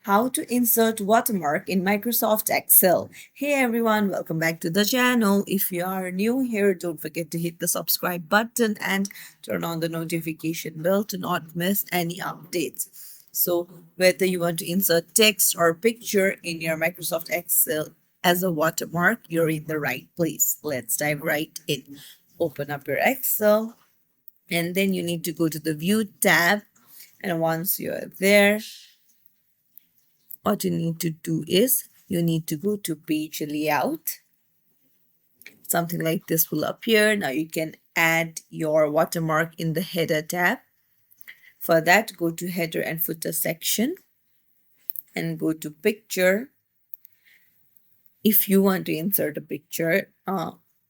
how to insert watermark in Microsoft Excel. Hey everyone, welcome back to the channel. If you are new here, don't forget to hit the subscribe button and turn on the notification bell to not miss any updates. So whether you want to insert text or picture in your Microsoft Excel as a watermark, you're in the right place. Let's dive right in. Open up your Excel and then you need to go to the View tab. And once you're there, what you need to do is you need to go to page layout. Something like this will appear. Now you can add your watermark in the header tab. For that, go to header and footer section and go to picture. If you want to insert a picture,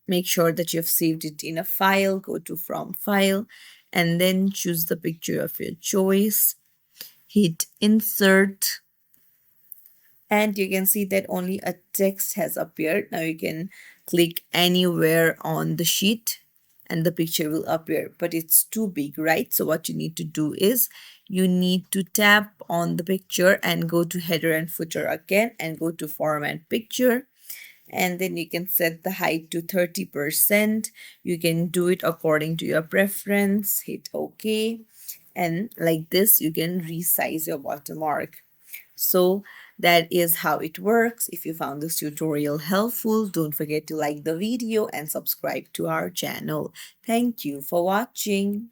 make sure that you've saved it in a file. Go to from file and then choose the picture of your choice. Hit insert. And you can see that only a text has appeared. Now you can click anywhere on the sheet and the picture will appear, but it's too big, right? So what you need to do is you need to tap on the picture and go to header and footer again and go to format picture. And then you can set the height to 30%. You can do it according to your preference. Hit OK. And like this, you can resize your watermark. So that is how it works. If you found this tutorial helpful, don't forget to like the video and subscribe to our channel. Thank you for watching.